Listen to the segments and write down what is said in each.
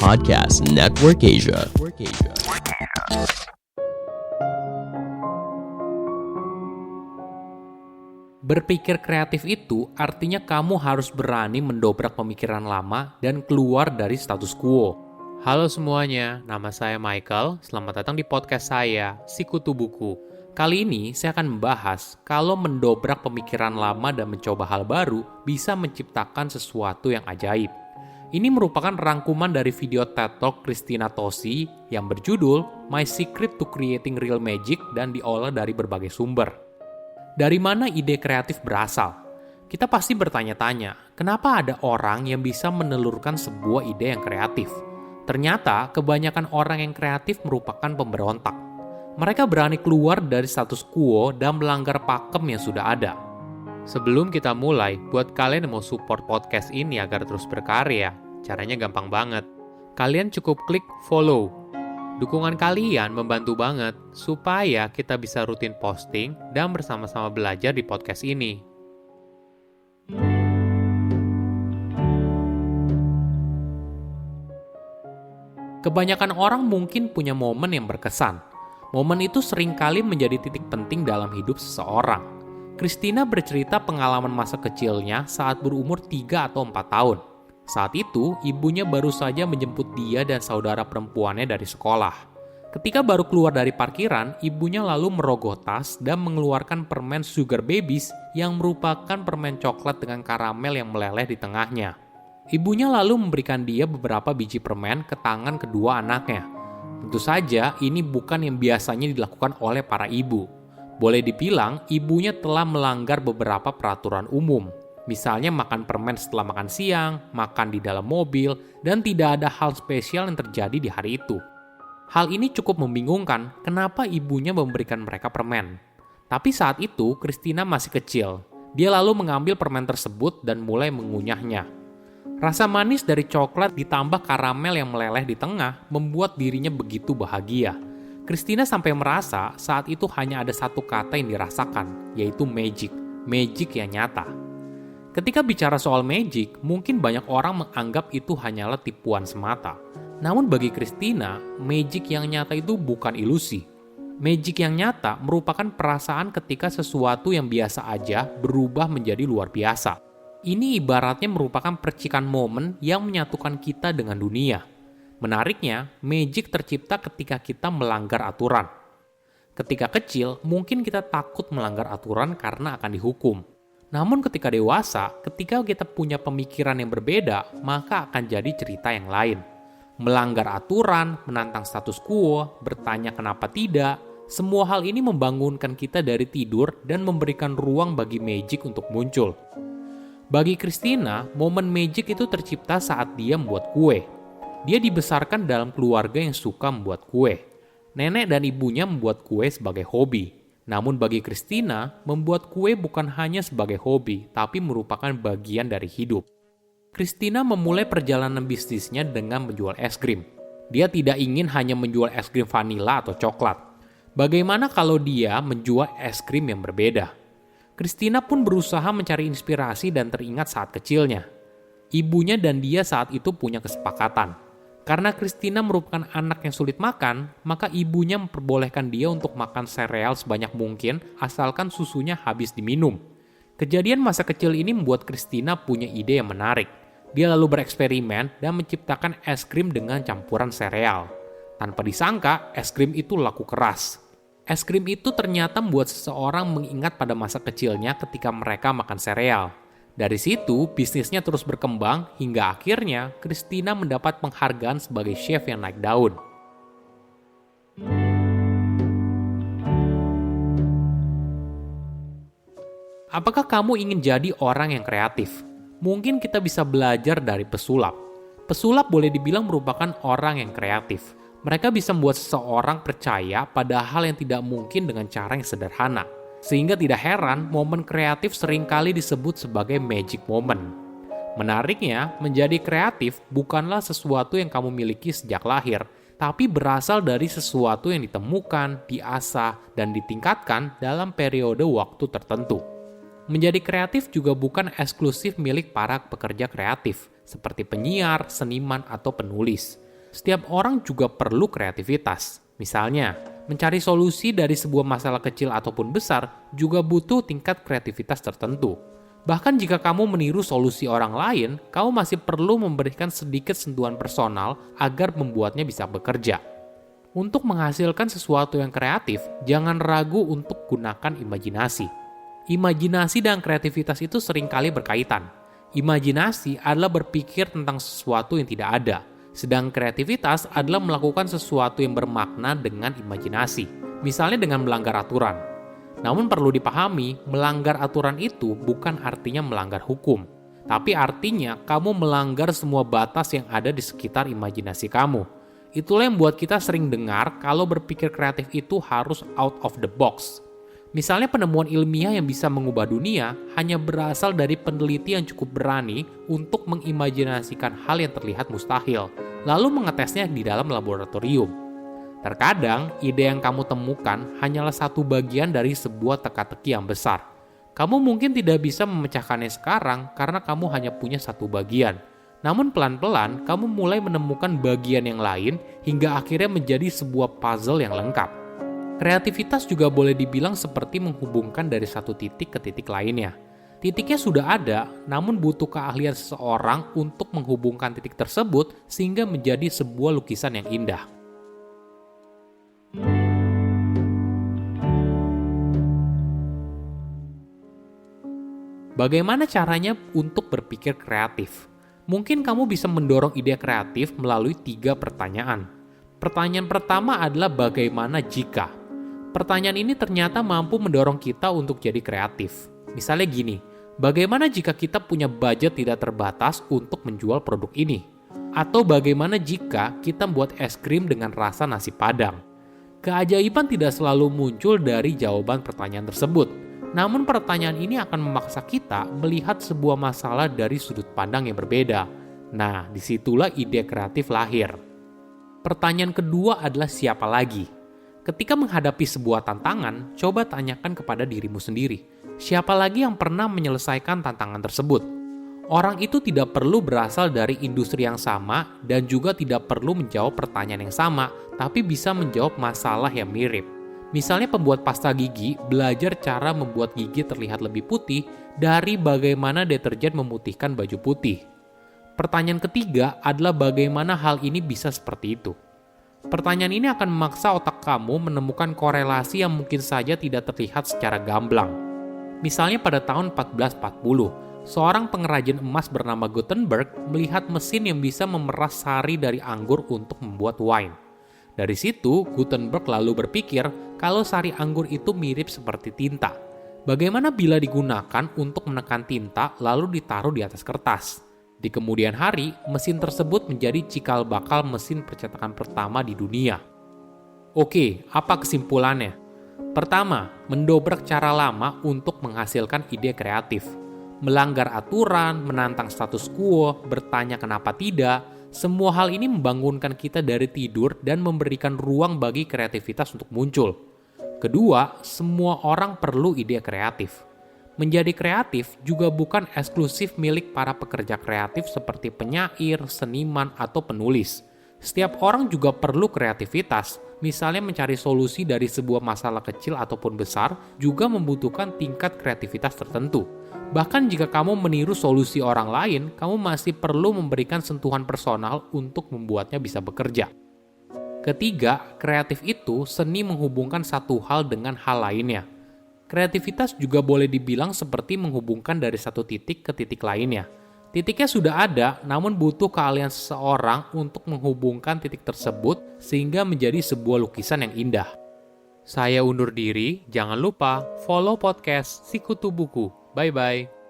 Podcast Network Asia. Berpikir kreatif itu artinya kamu harus berani mendobrak pemikiran lama dan keluar dari status quo. Halo semuanya, nama saya Michael. Selamat datang di podcast saya, Sikutu Buku. Kali ini saya akan membahas kalau mendobrak pemikiran lama dan mencoba hal baru bisa menciptakan sesuatu yang ajaib. Ini merupakan rangkuman dari video TED Talk Christina Tosi yang berjudul My Secret to Creating Real Magic dan diolah dari berbagai sumber. Dari mana ide kreatif berasal? Kita pasti bertanya-tanya, kenapa ada orang yang bisa menelurkan sebuah ide yang kreatif? Ternyata, kebanyakan orang yang kreatif merupakan pemberontak. Mereka berani keluar dari status quo dan melanggar pakem yang sudah ada. Sebelum kita mulai, buat kalian yang mau support podcast ini agar terus berkarya, caranya gampang banget. Kalian cukup klik follow. Dukungan kalian membantu banget supaya kita bisa rutin posting dan bersama-sama belajar di podcast ini. Kebanyakan orang mungkin punya momen yang berkesan. Momen itu seringkali menjadi titik penting dalam hidup seseorang. Christina bercerita pengalaman masa kecilnya saat berumur 3 atau 4 tahun. Saat itu, ibunya baru saja menjemput dia dan saudara perempuannya dari sekolah. Ketika baru keluar dari parkiran, ibunya lalu merogoh tas dan mengeluarkan permen Sugar Babies yang merupakan permen coklat dengan karamel yang meleleh di tengahnya. Ibunya lalu memberikan dia beberapa biji permen ke tangan kedua anaknya. Tentu saja, ini bukan yang biasanya dilakukan oleh para ibu. Boleh dibilang, ibunya telah melanggar beberapa peraturan umum. Misalnya makan permen setelah makan siang, makan di dalam mobil, dan tidak ada hal spesial yang terjadi di hari itu. Hal ini cukup membingungkan kenapa ibunya memberikan mereka permen. Tapi saat itu, Christina masih kecil. Dia lalu mengambil permen tersebut dan mulai mengunyahnya. Rasa manis dari coklat ditambah karamel yang meleleh di tengah membuat dirinya begitu bahagia. Christina sampai merasa saat itu hanya ada satu kata yang dirasakan, yaitu magic. Magic yang nyata. Ketika bicara soal magic, mungkin banyak orang menganggap itu hanyalah tipuan semata. Namun bagi Christina, magic yang nyata itu bukan ilusi. Magic yang nyata merupakan perasaan ketika sesuatu yang biasa aja berubah menjadi luar biasa. Ini ibaratnya merupakan percikan momen yang menyatukan kita dengan dunia. Menariknya, magic tercipta ketika kita melanggar aturan. Ketika kecil, mungkin kita takut melanggar aturan karena akan dihukum. Namun ketika dewasa, ketika kita punya pemikiran yang berbeda, maka akan jadi cerita yang lain. Melanggar aturan, menantang status quo, bertanya kenapa tidak, semua hal ini membangunkan kita dari tidur dan memberikan ruang bagi magic untuk muncul. Bagi Christina, momen magic itu tercipta saat dia membuat kue. Dia dibesarkan dalam keluarga yang suka membuat kue. Nenek dan ibunya membuat kue sebagai hobi. Namun bagi Christina, membuat kue bukan hanya sebagai hobi, tapi merupakan bagian dari hidup. Christina memulai perjalanan bisnisnya dengan menjual es krim. Dia tidak ingin hanya menjual es krim vanila atau coklat. Bagaimana kalau dia menjual es krim yang berbeda? Christina pun berusaha mencari inspirasi dan teringat saat kecilnya. Ibunya dan dia saat itu punya kesepakatan. Karena Christina merupakan anak yang sulit makan, maka ibunya memperbolehkan dia untuk makan sereal sebanyak mungkin asalkan susunya habis diminum. Kejadian masa kecil ini membuat Christina punya ide yang menarik. Dia lalu bereksperimen dan menciptakan es krim dengan campuran sereal. Tanpa disangka, es krim itu laku keras. Es krim itu ternyata membuat seseorang mengingat pada masa kecilnya ketika mereka makan sereal. Dari situ, bisnisnya terus berkembang hingga akhirnya Christina mendapat penghargaan sebagai chef yang naik daun. Apakah kamu ingin jadi orang yang kreatif? Mungkin kita bisa belajar dari pesulap. Pesulap boleh dibilang merupakan orang yang kreatif. Mereka bisa membuat seseorang percaya pada hal yang tidak mungkin dengan cara yang sederhana. Sehingga tidak heran, momen kreatif seringkali disebut sebagai magic moment. Menariknya, menjadi kreatif bukanlah sesuatu yang kamu miliki sejak lahir, tapi berasal dari sesuatu yang ditemukan, diasah, dan ditingkatkan dalam periode waktu tertentu. Menjadi kreatif juga bukan eksklusif milik para pekerja kreatif, seperti penyiar, seniman, atau penulis. Setiap orang juga perlu kreativitas. Misalnya, mencari solusi dari sebuah masalah kecil ataupun besar juga butuh tingkat kreativitas tertentu. Bahkan jika kamu meniru solusi orang lain, kamu masih perlu memberikan sedikit sentuhan personal agar membuatnya bisa bekerja. Untuk menghasilkan sesuatu yang kreatif, jangan ragu untuk gunakan imajinasi. Imajinasi dan kreativitas itu seringkali berkaitan. Imajinasi adalah berpikir tentang sesuatu yang tidak ada, sedang kreativitas adalah melakukan sesuatu yang bermakna dengan imajinasi, misalnya dengan melanggar aturan. Namun perlu dipahami, melanggar aturan itu bukan artinya melanggar hukum, tapi artinya kamu melanggar semua batas yang ada di sekitar imajinasi kamu. Itulah yang membuat kita sering dengar kalau berpikir kreatif itu harus out of the box. Misalnya penemuan ilmiah yang bisa mengubah dunia hanya berasal dari peneliti yang cukup berani untuk mengimajinasikan hal yang terlihat mustahil, lalu mengetesnya di dalam laboratorium. Terkadang, ide yang kamu temukan hanyalah satu bagian dari sebuah teka-teki yang besar. Kamu mungkin tidak bisa memecahkannya sekarang karena kamu hanya punya satu bagian. Namun pelan-pelan, kamu mulai menemukan bagian yang lain hingga akhirnya menjadi sebuah puzzle yang lengkap. Kreativitas juga boleh dibilang seperti menghubungkan dari satu titik ke titik lainnya. Titiknya sudah ada, namun butuh keahlian seseorang untuk menghubungkan titik tersebut sehingga menjadi sebuah lukisan yang indah. Bagaimana caranya untuk berpikir kreatif? Mungkin kamu bisa mendorong ide kreatif melalui 3 pertanyaan. Pertanyaan pertama adalah bagaimana jika? Pertanyaan ini ternyata mampu mendorong kita untuk jadi kreatif. Misalnya gini, bagaimana jika kita punya budget tidak terbatas untuk menjual produk ini? Atau bagaimana jika kita membuat es krim dengan rasa nasi Padang? Keajaiban tidak selalu muncul dari jawaban pertanyaan tersebut. Namun pertanyaan ini akan memaksa kita melihat sebuah masalah dari sudut pandang yang berbeda. Nah, disitulah ide kreatif lahir. Pertanyaan kedua adalah siapa lagi? Ketika menghadapi sebuah tantangan, coba tanyakan kepada dirimu sendiri, siapa lagi yang pernah menyelesaikan tantangan tersebut? Orang itu tidak perlu berasal dari industri yang sama dan juga tidak perlu menjawab pertanyaan yang sama, tapi bisa menjawab masalah yang mirip. Misalnya pembuat pasta gigi belajar cara membuat gigi terlihat lebih putih dari bagaimana deterjen memutihkan baju putih. Pertanyaan ketiga adalah bagaimana hal ini bisa seperti itu. Pertanyaan ini akan memaksa otak kamu menemukan korelasi yang mungkin saja tidak terlihat secara gamblang. Misalnya pada tahun 1440, seorang pengrajin emas bernama Gutenberg melihat mesin yang bisa memeras sari dari anggur untuk membuat wine. Dari situ, Gutenberg lalu berpikir kalau sari anggur itu mirip seperti tinta. Bagaimana bila digunakan untuk menekan tinta lalu ditaruh di atas kertas? Di kemudian hari, mesin tersebut menjadi cikal bakal mesin percetakan pertama di dunia. Oke, apa kesimpulannya? Pertama, mendobrak cara lama untuk menghasilkan ide kreatif. Melanggar aturan, menantang status quo, bertanya kenapa tidak, semua hal ini membangunkan kita dari tidur dan memberikan ruang bagi kreativitas untuk muncul. Kedua, semua orang perlu ide kreatif. Menjadi kreatif juga bukan eksklusif milik para pekerja kreatif seperti penyair, seniman, atau penulis. Setiap orang juga perlu kreativitas, misalnya mencari solusi dari sebuah masalah kecil ataupun besar juga membutuhkan tingkat kreativitas tertentu. Bahkan jika kamu meniru solusi orang lain, kamu masih perlu memberikan sentuhan personal untuk membuatnya bisa bekerja. Ketiga, kreatif itu seni menghubungkan satu hal dengan hal lainnya. Kreativitas juga boleh dibilang seperti menghubungkan dari satu titik ke titik lainnya. Titiknya sudah ada, namun butuh keahlian seseorang untuk menghubungkan titik tersebut sehingga menjadi sebuah lukisan yang indah. Saya undur diri, jangan lupa follow podcast Sikutu Buku. Bye-bye.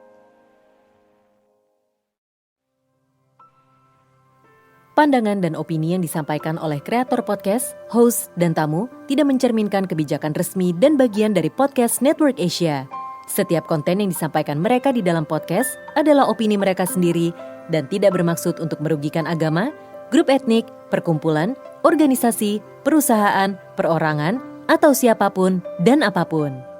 Pandangan dan opini yang disampaikan oleh kreator podcast, host, dan tamu tidak mencerminkan kebijakan resmi dan bagian dari podcast Network Asia. Setiap konten yang disampaikan mereka di dalam podcast adalah opini mereka sendiri dan tidak bermaksud untuk merugikan agama, grup etnik, perkumpulan, organisasi, perusahaan, perorangan, atau siapapun dan apapun.